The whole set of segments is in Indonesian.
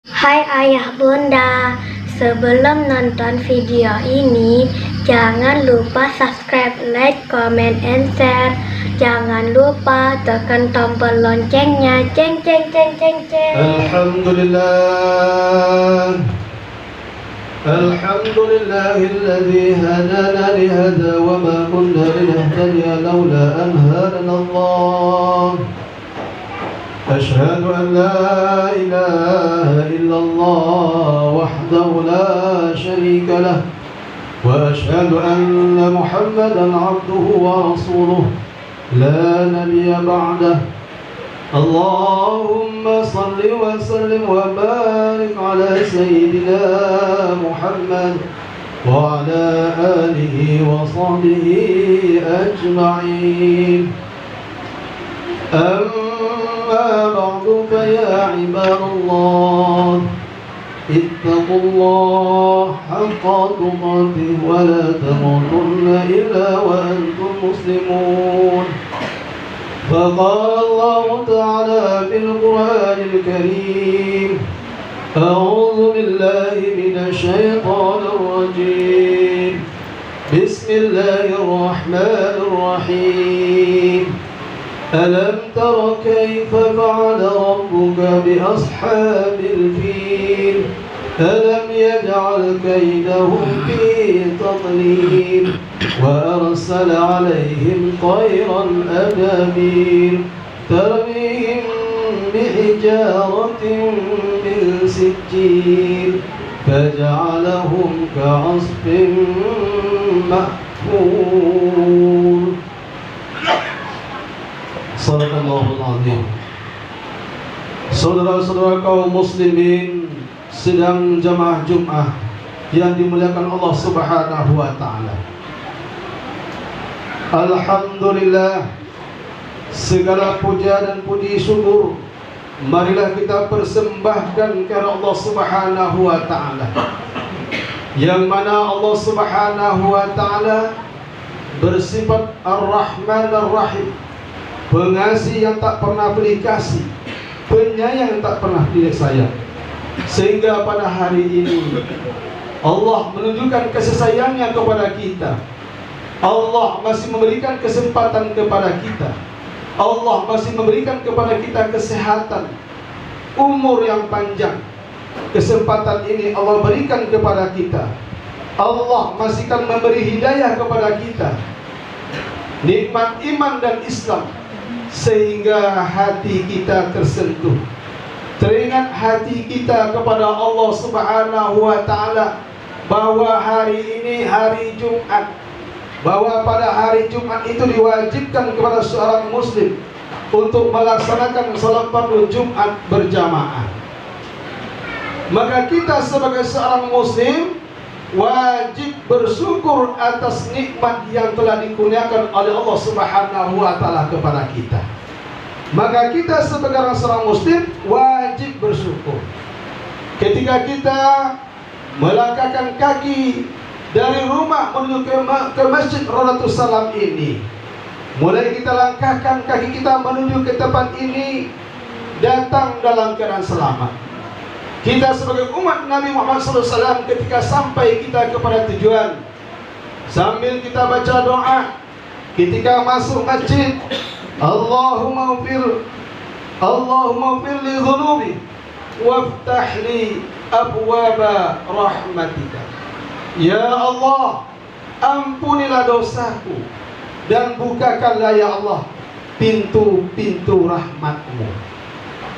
Hai ayah bunda, sebelum nonton video ini, jangan lupa subscribe, like, comment, and share. Jangan lupa tekan tombol loncengnya, ceng ceng ceng ceng ceng. Alhamdulillahilladzi hadana lihada wa ma kunna linahtadiya laula an hadana Allah. أشهد أن لا إله إلا الله وحده لا شريك له وأشهد أن محمدا عبده ورسوله لا نبي بعده اللهم صل وسلم وبارك على سيدنا محمد وعلى آله وصحبه أجمعين أما بعد فيا عباد الله اتقوا الله حق تقاته ولا تموتن إلا وأنتم مسلمون فقال الله تعالى في القرآن الكريم أعوذ بالله من الشيطان الرجيم بسم الله الرحمن الرحيم ألم تر كيف فعل ربك بأصحاب الفيل ألم يجعل كيدهم في تضليل وأرسل عليهم طيرا أبابيل ترميهم بحجارة من سجيل فجعلهم كعصف مأكول. Sadaqallahul azim. Saudara-saudara kaum muslimin sedang jamaah Jumat yang dimuliakan Allah Subhanahu wa taala. Alhamdulillah, segala puja dan puji syukur marilah kita persembahkan kepada Allah Subhanahu wa taala. Yang mana Allah Subhanahu wa taala bersifat Ar-Rahman Ar-Rahim, pengasih yang tak pernah beri kasih, penyayang yang tak pernah beri sayang. Sehingga pada hari ini Allah menunjukkan kasih sayangnya kepada kita. Allah masih memberikan kesempatan kepada kita. Allah masih memberikan kepada kita kesehatan, umur yang panjang. Kesempatan ini Allah berikan kepada kita. Allah masih akan memberi hidayah kepada kita, nikmat iman dan Islam, sehingga hati kita tersentuh, teringat hati kita kepada Allah Subhanahu wa taala bahwa hari ini hari Jumat, bahwa pada hari Jumat itu diwajibkan kepada seorang muslim untuk melaksanakan salat fardu Jumat berjamaah. Maka kita sebagai seorang muslim wajib bersyukur atas nikmat yang telah dikurniakan oleh Allah Subhanahu wa taala kepada kita. Maka kita sebagai seorang muslim wajib bersyukur. Ketika kita melangkahkan kaki dari rumah menuju ke Masjid Rawdatus Salam ini, mulai kita langkahkan kaki kita menuju ke tempat ini, datang dalam keadaan selamat. Kita sebagai umat Nabi Muhammad SAW ketika sampai kita kepada tujuan, sambil kita baca doa ketika masuk masjid, Allahumma ufir li dhunubi waftah li abwaba rahmatika. Ya Allah, ampunilah dosaku dan bukakanlah ya Allah pintu-pintu rahmatmu.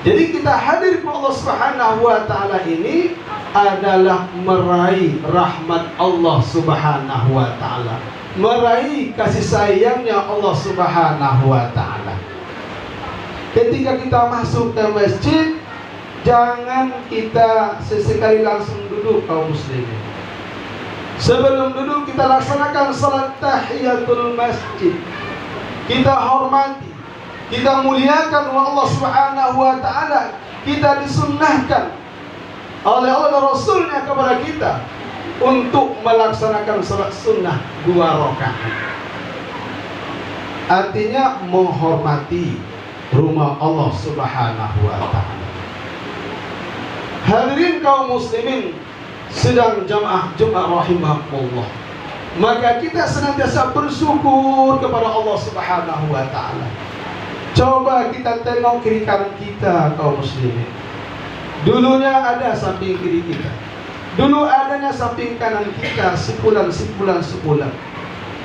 Jadi kita hadir ke Allah Subhanahu wa taala ini adalah meraih rahmat Allah Subhanahu wa taala, meraih kasih sayangnya Allah Subhanahu wa taala. Ketika kita masuk ke masjid, jangan kita sesekali langsung duduk kaum muslimin. Sebelum duduk kita laksanakan salat tahiyatul masjid. Kita hormati, kita muliakan Allah Subhanahu wa taala. Kita disunnahkan oleh Allah dan Rasulnya kepada kita untuk melaksanakan salat sunnah 2 rakaat. Artinya menghormati rumah Allah Subhanahu wa taala. Hadirin kaum muslimin sedang jamaah Jumat rahimahullah, maka kita senantiasa bersyukur kepada Allah Subhanahu wa taala. Coba kita tengok kiri kanan kita kaum muslimin. Dulunya ada samping kiri kita, dulu adanya samping kanan kita, sepulan.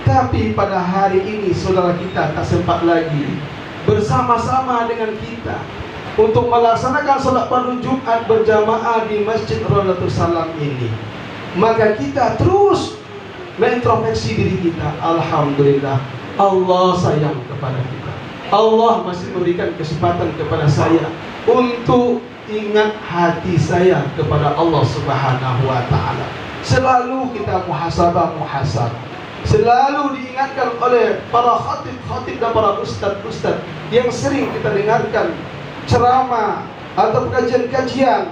Tapi pada hari ini saudara kita tak sempat lagi bersama-sama dengan kita untuk melaksanakan salat fardu Jumat berjamaah di Masjid Rawdatul Salam ini. Maka kita terus mengintrospeksi diri kita. Alhamdulillah, Allah sayang kepada kita. Allah masih memberikan kesempatan kepada saya untuk ingat hati saya kepada Allah Subhanahu wa taala. Selalu kita muhasabah. Selalu diingatkan oleh para khatib dan para ustaz yang sering kita dengarkan ceramah atau kajian-kajian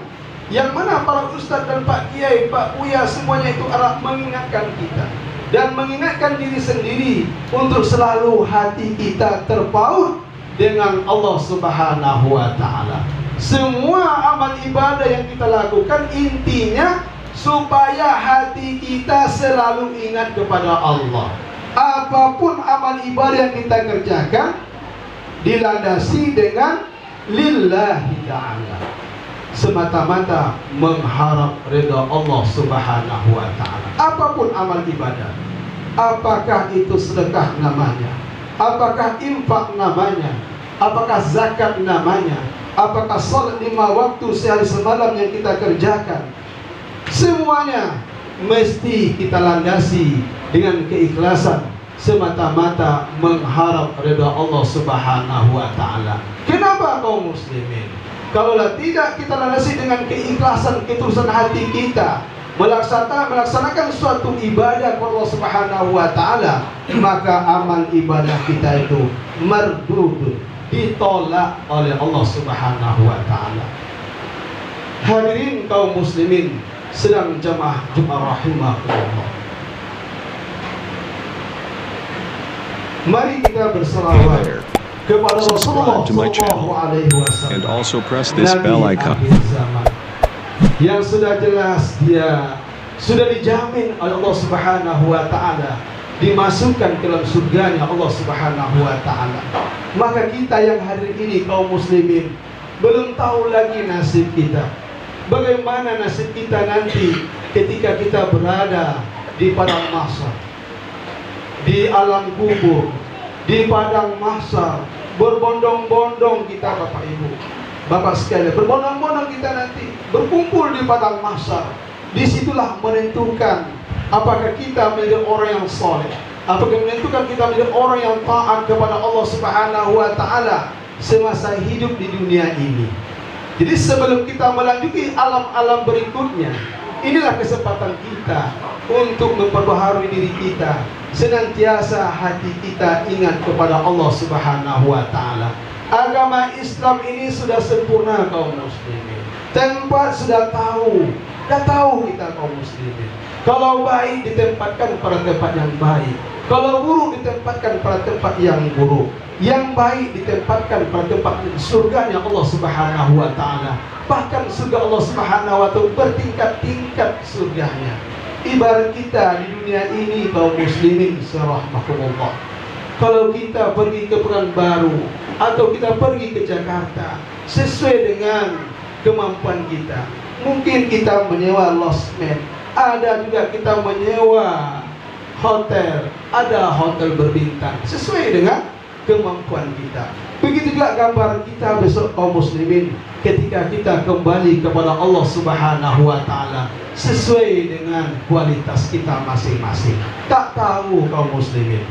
yang mana para ustaz dan Pak Kiai, Pak Buya semuanya itu arah mengingatkan kita dan mengingatkan diri sendiri untuk selalu hati kita terpaut dengan Allah Subhanahu wa taala. Semua amal ibadah yang kita lakukan intinya supaya hati kita selalu ingat kepada Allah. Apapun amal ibadah yang kita kerjakan dilandasi dengan lillahi ta'ala, semata-mata mengharap ridha Allah Subhanahu wa ta'ala. Apapun amal ibadah, apakah itu sedekah namanya, apakah infak namanya, apakah zakat namanya, apakah salat 5 waktu sehari semalam yang kita kerjakan, semuanya mesti kita landasi dengan keikhlasan, semata-mata mengharap ridha Allah Subhanahu wa taala. Kenapa kaum muslimin? Kalaulah tidak kita landasi dengan keikhlasan, ketulusan hati kita melaksanakan suatu ibadah kepada Allah Subhanahu wa taala, maka amal ibadah kita itu mardud, ditolak oleh Allah Subhanahu wa taala. Hadirin kaum muslimin sedang jamaah Jumat rahimahullah, mari kita berselawat kepada Rasulullah sallallahu alaihi wasallam, and also press this bell icon. Yang sudah jelas dia sudah dijamin oleh Allah Subhanahu wa taala dimasukkan ke dalam surganya Allah Subhanahu wa taala. Maka kita yang hadir ini kaum muslimin belum tahu lagi nasib kita. Bagaimana nasib kita nanti ketika kita berada di padang mahsyar, di alam kubur, di padang mahsyar, berbondong-bondong kita Bapak Ibu, Bapak sekalian, berbondong-bondong kita nanti berkumpul di padang mahsyar. Disitulah menentukan apakah kita menjadi orang yang soleh, apakah menentukan kita menjadi orang yang taat kepada Allah Subhanahu wa taala semasa hidup di dunia ini. Jadi sebelum kita melanjuti alam-alam berikutnya, inilah kesempatan kita untuk memperbaharui diri kita, senantiasa hati kita ingat kepada Allah Subhanahu wa taala. Agama Islam ini sudah sempurna kaum muslimin. Tempat sudah tahu kita kaum muslimin. Kalau baik ditempatkan pada tempat yang baik, kalau buruk ditempatkan pada tempat yang buruk. Yang baik ditempatkan pada tempat surganya Allah Subhanahu wa taala. Bahkan surga Allah Subhanahu wa taala bertingkat-tingkat surganya. Ibarat kita di dunia ini kaum muslimin rahimahumullah, kalau kita pergi ke Pekanbaru atau kita pergi ke Jakarta sesuai dengan kemampuan kita, mungkin kita menyewa losmen, ada juga kita menyewa hotel, ada hotel berbintang sesuai dengan kemampuan kita. Begitu juga gambar kita besok kaum muslimin ketika kita kembali kepada Allah Subhanahu wa taala sesuai dengan kualitas kita masing-masing. Tak tahu kaum muslimin.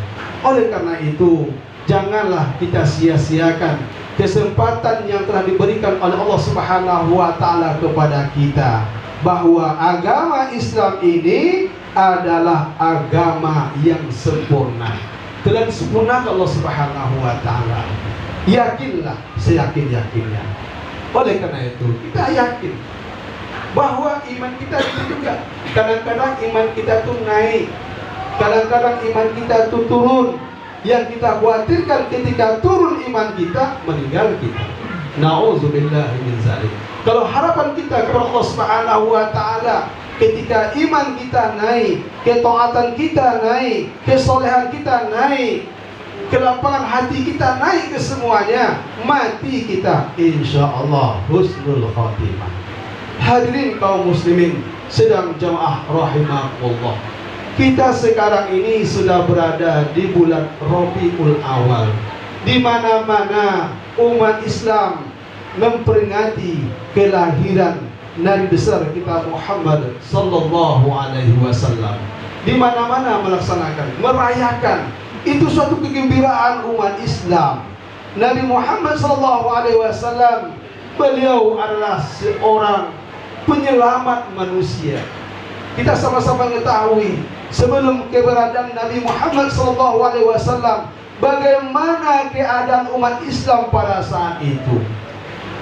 Oleh karena itu, janganlah kita sia-siakan kesempatan yang telah diberikan oleh Allah Subhanahu wa taala kepada kita, bahwa agama Islam ini adalah agama yang sempurna. Telah disempurnakan Allah Subhanahu wa taala. Yakinlah, seyakin-yakinnya. Oleh karena itu, kita yakin bahwa iman kita itu juga kadang-kadang iman kita tuh naik, kadang-kadang iman kita tuh turun. Yang kita khawatirkan ketika turun iman kita, meninggal kita. Nauzubillah min zalik. Kalau harapan kita kepada Allah Subhanahu wa taala, ketika iman kita naik, ketaatan kita naik, kesolehan kita naik, kelapangan hati kita naik, ke semuanya, mati kita insyaallah husnul khatimah. Hadirin kaum muslimin sedang jamaah rahimakumullah, kita sekarang ini sudah berada di bulan Rabiul Awal, di mana-mana umat Islam memperingati kelahiran Nabi besar kita Muhammad sallallahu alaihi wasallam. Di mana-mana melaksanakan, merayakan, itu suatu kegembiraan umat Islam. Nabi Muhammad sallallahu alaihi wasallam, beliau adalah seorang penyelamat manusia. Kita sama-sama mengetahui sebelum keberadaan Nabi Muhammad sallallahu alaihi wasallam, bagaimana keadaan umat Islam pada saat itu.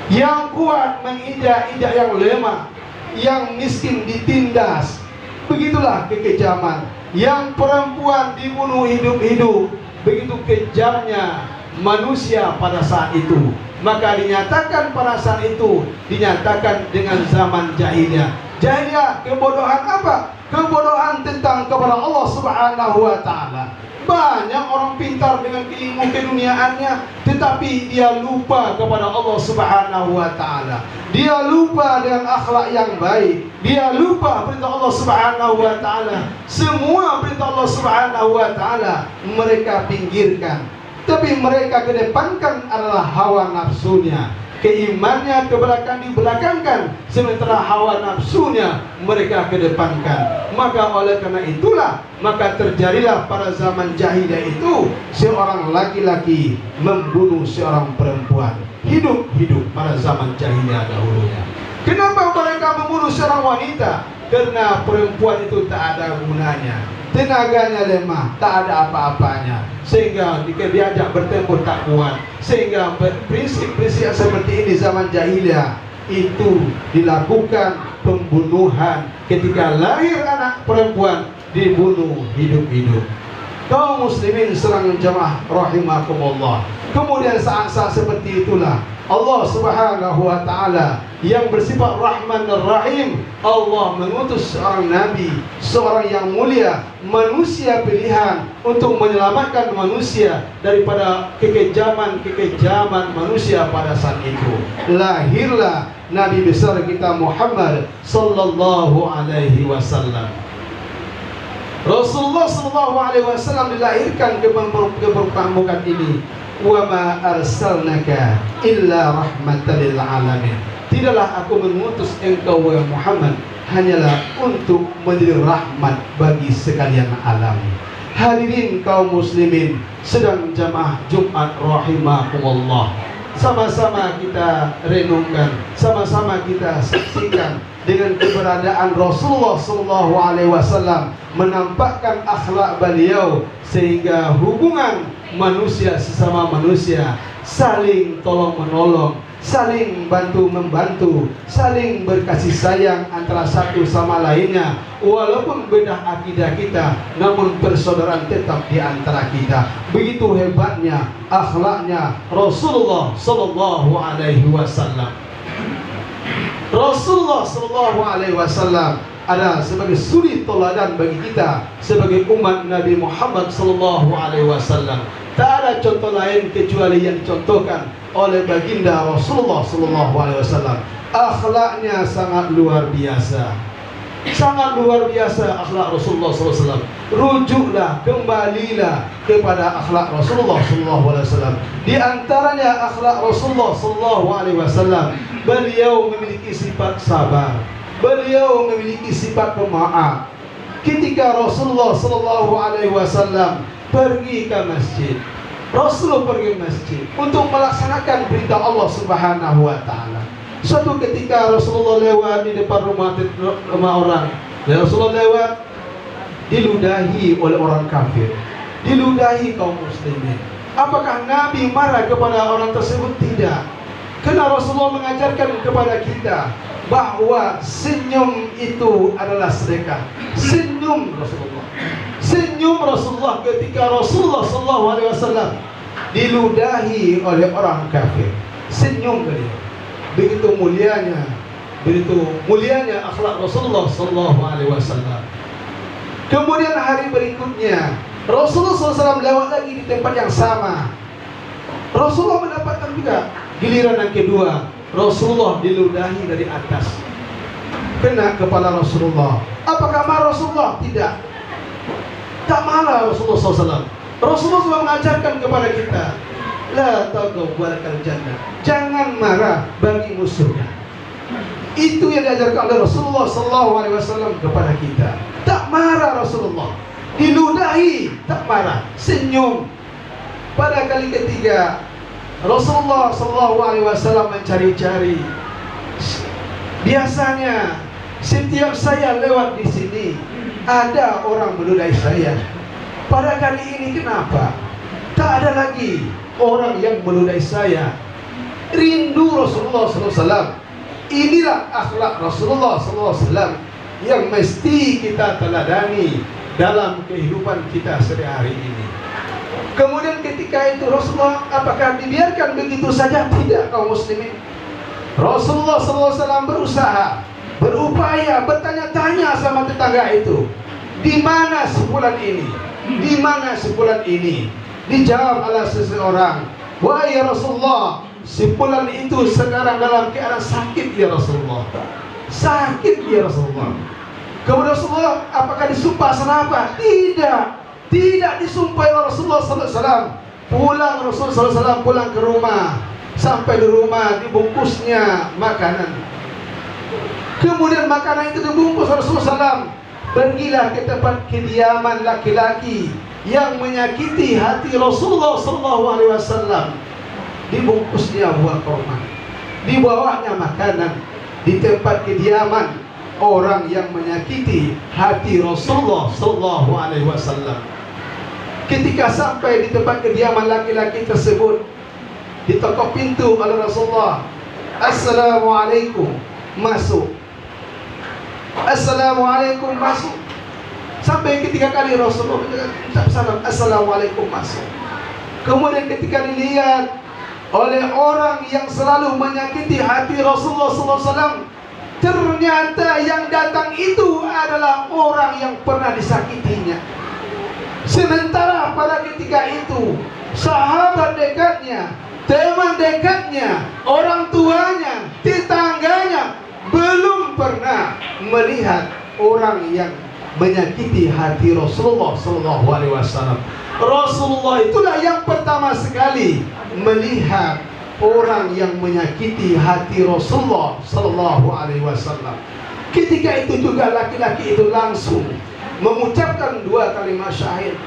Yang kuat menginjak-injak yang lemah, yang miskin ditindas. Begitulah kekejaman. Yang perempuan dibunuh hidup-hidup. Begitu kejamnya manusia pada saat itu. Maka dinyatakan pada saat itu, dinyatakan dengan zaman jahiliyah. Jahiliyah, kebodohan apa? Kebodohan tentang kepada Allah Subhanahu wa taala. Banyak orang pintar dengan ilmu keduniaannya, tetapi dia lupa kepada Allah Subhanahu wa taala. Dia lupa dengan akhlak yang baik. Dia lupa perintah Allah Subhanahu wa taala. Semua perintah Allah Subhanahu wa taala mereka pinggirkan, tapi mereka kedepankan adalah hawa nafsunya. Keimannya dibelakangkan, sementara hawa nafsunya mereka kedepankan. Maka oleh karena itulah, maka terjadilah pada zaman jahiliyah itu seorang laki-laki membunuh seorang perempuan. Hidup-hidup pada zaman jahiliyah dahulunya. Kenapa mereka membunuh seorang wanita? Karena perempuan itu tak ada gunanya, tenaganya lemah, tak ada apa-apanya, sehingga jika diajak bertempur tak kuat. Sehingga prinsip-prinsip seperti ini zaman jahiliyah itu dilakukan pembunuhan. Ketika lahir anak perempuan dibunuh hidup-hidup. Kaum muslimin serang jamaah rahimakumullah, kemudian saat-saat seperti itulah Allah Subhanahu wa taala yang bersifat Rahman dan Rahim, Allah mengutus seorang nabi, seorang yang mulia, manusia pilihan untuk menyelamatkan manusia daripada kekejaman manusia pada saat itu. Lahirlah nabi besar kita Muhammad sallallahu alaihi wasallam. Rasulullah sallallahu alaihi wasallam dilahirkan ke permukaan ini. Wa ma arsalnaka illa rahmatan lil alamin. Tidaklah aku mengutus engkau wahai Muhammad hanyalah untuk menjadi rahmat bagi sekalian alam. Hadirin kaum muslimin sedang jamaah Jumat rahimakumullah, sama-sama kita renungkan, sama-sama kita saksikan dengan keberadaan Rasulullah sallallahu alaihi wasallam, menampakkan akhlak beliau sehingga hubungan manusia sesama manusia saling tolong menolong, saling bantu membantu, saling berkasih sayang antara satu sama lainnya. Walaupun beda akidah kita, namun persaudaraan tetap di antara kita. Begitu hebatnya akhlaknya Rasulullah sallallahu alaihi wasallam. Rasulullah sallallahu alaihi wasallam ada sebagai suri teladan bagi kita sebagai umat Nabi Muhammad sallallahu alaihi wasallam. Tak ada contoh lain kecuali yang dicontohkan oleh baginda Rasulullah sallallahu alaihi wasallam. Akhlaknya sangat luar biasa. Sangat luar biasa akhlak Rasulullah sallallahu alaihi wasallam. Rujuklah, kembalilah kepada akhlak Rasulullah sallallahu alaihi wasallam. Di antaranya akhlak Rasulullah sallallahu alaihi wasallam, beliau memiliki sifat sabar. Beliau memiliki sifat pemaaf. Ketika Rasulullah sallallahu alaihi wasallam pergi ke masjid, Rasulullah pergi ke masjid untuk melaksanakan perintah Allah Subhanahu wa taala. Suatu ketika Rasulullah lewat di depan rumah orang. Rasulullah lewat diludahi oleh orang kafir, diludahi kaum muslimin. Apakah Nabi marah kepada orang tersebut? Tidak. Karena Rasulullah mengajarkan kepada kita bahwa senyum itu adalah sedekah. Senyum Rasulullah. Senyum Rasulullah ketika Rasulullah sallallahu alaihi wasallam diludahi oleh orang kafir. Senyum beliau. begitu mulianya akhlak Rasulullah sallallahu alaihi wasallam. Kemudian hari berikutnya Rasulullah SAW lewat lagi di tempat yang sama. Rasulullah mendapatkan juga giliran yang kedua. Rasulullah diludahi dari atas, kena kepala Rasulullah. Apakah marah Rasulullah? Tidak, tak marah Rasulullah SAW. Rasulullah SAW mengajarkan kepada kita, la taghaw walakal jannah, jangan marah bagi musuhnya. Itu yang diajarkan oleh Rasulullah SAW kepada kita. Tak marah Rasulullah, diludahi tak marah, senyum. Pada kali ketiga Rasulullah SAW mencari-cari. Biasanya setiap saya lewat di sini ada orang meludahi saya. Pada kali ini kenapa? Tak ada lagi orang yang meludahi saya. Rindu Rasulullah SAW. Inilah akhlak Rasulullah SAW yang mesti kita teladani dalam kehidupan kita sehari-hari ini. Kemudian ketika itu Rasulullah apakah dibiarkan begitu saja? Tidak, kaum muslimin. Rasulullah SAW berusaha, berupaya, bertanya-tanya sama tetangga itu, di mana sebulan ini? Di mana sebulan ini? Dijawab oleh seseorang, wahai Rasulullah, sebulan itu sekarang dalam keadaan sakit ya Rasulullah. Sakit ya Rasulullah. Kemudian Rasulullah apakah disumpah senapa? Tidak, tidak disumpah oleh Rasulullah SAW. Pulang Rasulullah SAW, pulang ke rumah. Sampai di rumah dibungkusnya makanan. Kemudian makanan itu dibungkus Rasulullah SAW. Pergilah ke tempat kediaman laki-laki yang menyakiti hati Rasulullah SAW. Dibungkusnya buah kurma, dibawanya makanan di tempat kediaman orang yang menyakiti hati Rasulullah SAW. Ketika sampai di tempat kediaman laki-laki tersebut, diketok pintu oleh Rasulullah. Assalamualaikum, masuk. Assalamualaikum, masuk. Sampai ketiga kali Rasulullah mengucap salam, Assalamualaikum, masuk. Kemudian ketika dilihat oleh orang yang selalu menyakiti hati Rasulullah SAW, ternyata yang datang itu adalah orang yang pernah disakitinya. Sementara pada ketika itu sahabat dekatnya, teman dekatnya, orang tuanya, tetangganya belum pernah melihat orang yang menyakiti hati Rasulullah SAW. Rasulullah itulah yang pertama sekali melihat orang yang menyakiti hati Rasulullah SAW. Ketika itu juga laki-laki itu langsung mengucapkan dua kalimat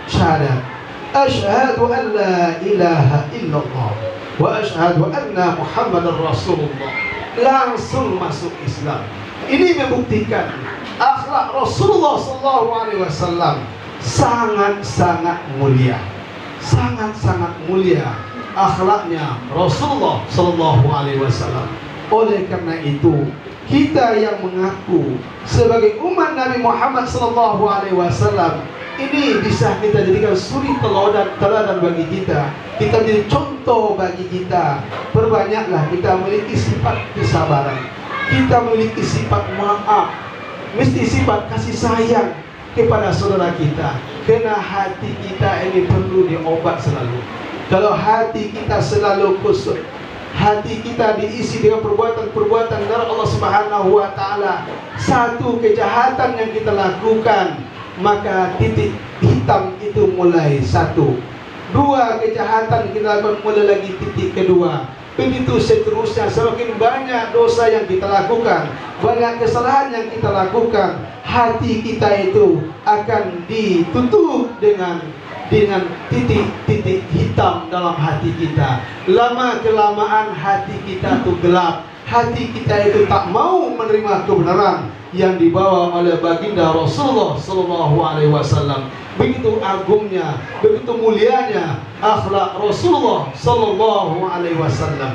syahadat. Asyhadu an la ilaha illallah wa asyhadu anna Muhammadar Rasulullah. Langsung masuk Islam. Ini membuktikan akhlak Rasulullah SAW sangat-sangat mulia. Sangat-sangat mulia akhlaknya Rasulullah SAW. Oleh karena itu, kita yang mengaku sebagai umat Nabi Muhammad SAW, ini bisa kita jadikan suri teladan bagi kita. Kita menjadi contoh bagi kita. Perbanyaklah kita memiliki sifat kesabaran, kita memiliki sifat maaf, mesti sifat kasih sayang kepada saudara kita. Karena hati kita ini perlu diobat selalu. Kalau hati kita selalu kusut, hati kita diisi dengan perbuatan-perbuatan dari Allah Subhanahu wa Ta'ala, satu kejahatan yang kita lakukan, maka titik hitam itu mulai satu. Dua kejahatan kita lakukan, mulai lagi titik kedua. Begitu seterusnya, semakin banyak dosa yang kita lakukan, banyak kesalahan yang kita lakukan, hati kita itu akan ditutup dengan titik-titik hitam dalam hati kita. Lama kelamaan hati kita itu gelap. Hati kita itu tak mau menerima kebenaran yang dibawa oleh baginda Rasulullah SAW. Begitu agungnya, begitu mulianya akhlak Rasulullah SAW.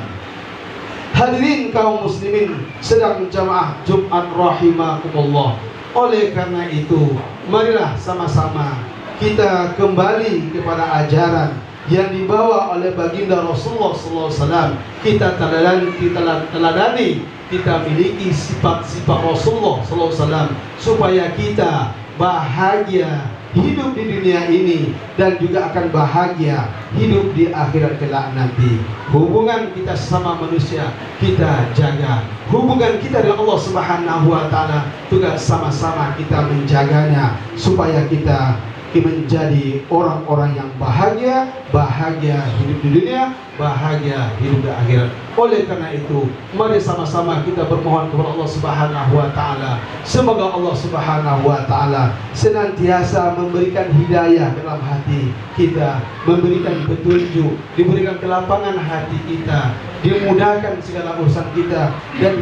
Hadirin kaum muslimin sedang jamaah Jumat rahimakumullah. Oleh karena itu, marilah sama-sama kita kembali kepada ajaran yang dibawa oleh baginda Rasulullah SAW. Kita teladani, kita miliki sifat-sifat Rasulullah SAW supaya kita bahagia hidup di dunia ini dan juga akan bahagia hidup di akhirat kelak nanti. Hubungan kita sama manusia kita jaga, hubungan kita dengan Allah Subhanahu wa taala juga sama-sama kita menjaganya supaya kita menjadi orang-orang yang bahagia hidup di dunia, bahagia hidup di akhirat. Oleh karena itu, mari sama-sama kita bermohon kepada Allah Subhanahu wa taala. Semoga Allah Subhanahu wa taala senantiasa memberikan hidayah dalam hati kita, memberikan petunjuk, diberikan kelapangan hati kita, dimudahkan segala urusan kita dan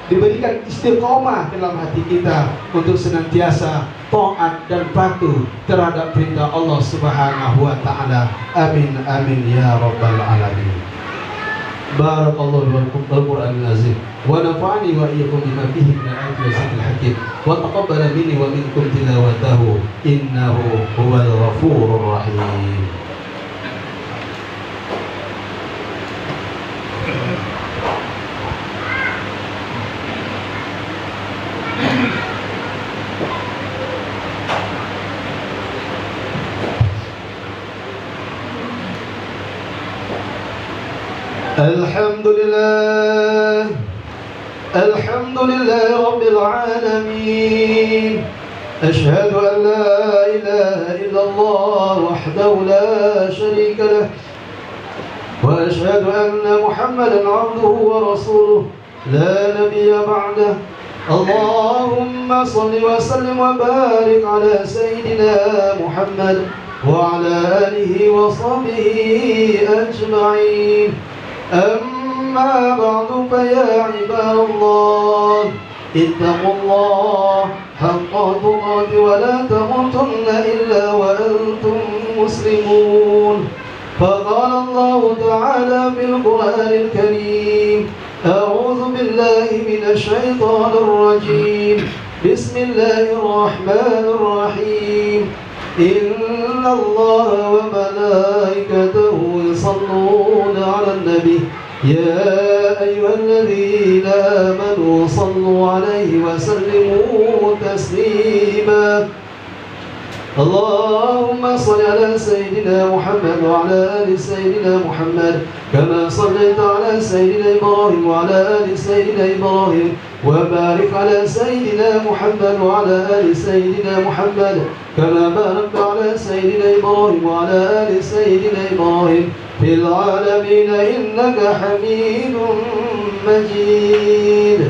diberikan istiqomah dalam hati kita untuk senantiasa taat dan patuh terhadap perintah Allah Subhanahu wa taala. Amin amin ya rabbal alamin. Barakallahu lakum bil Qur'anil azim wa nafa'ani wa iyyakum bima fihi min al-ayati wa zikril hakim wa taqabbala minni wa minkum tilawatahu innahu huwal ghafurur rahim. الحمد لله رب العالمين. أشهد أن لا إله إلا الله وحده لا شريك له وأشهد أن محمدا عبده ورسوله لا نبي بعده. اللهم صل وسلم وبارك على سيدنا محمد وعلى آله وصحبه أجمعين. أما بعد فيا عباد الله اتقوا الله حق تقاته ولا تموتن إلا وأنتم مسلمون. فقال الله تعالى في القرآن الكريم: أعوذ بالله من الشيطان الرجيم. بسم الله الرحمن الرحيم. إن الله وملائكته يصلون على النبي يا أيها الذين آمنوا صلوا عليه وسلموا تسليما. اللهم صل على سيدنا محمد وعلى آل سيدنا محمد كما صليت على سيدنا إبراهيم وعلى آل سيدنا إبراهيم وبارك على سيدنا محمد وعلى آل سيدنا محمد كما باركت على سيدنا إبراهيم وعلى آل سيدنا إبراهيم في العالمين إنك حميد مجيد.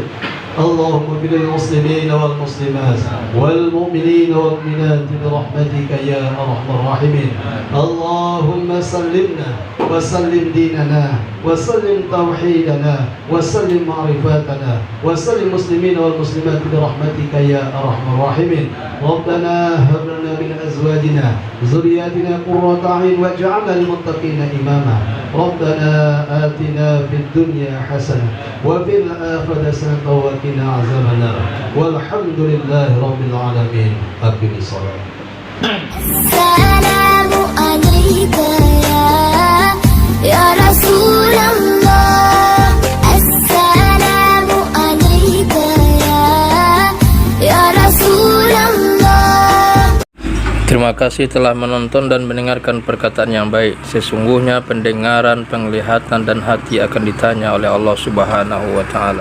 اللهم اغفر للمسلمين والمسلمات والمؤمنين والمؤمنات برحمتك يا أرحم الراحمين. اللهم سلمنا وسلم ديننا وسلم توحيدنا وسلم معرفاتنا وسلم المسلمين والمسلمات برحمتك يا أرحم الراحمين. ربنا هب لنا من أزواجنا ذرياتنا قرة أعين واجعلنا للمتقين إماما. ربنا آتنا في الدنيا حسنة وفي الآخرة حسنة وقنا عذاب النار والحمد لله رب العالمين. أقم الصلاة. السلام عليك يا رسول الله. السلام عليك يا رسول الله. Terima kasih telah menonton dan mendengarkan perkataan yang baik. Sesungguhnya pendengaran, penglihatan dan hati akan ditanya oleh Allah Subhanahu wa taala.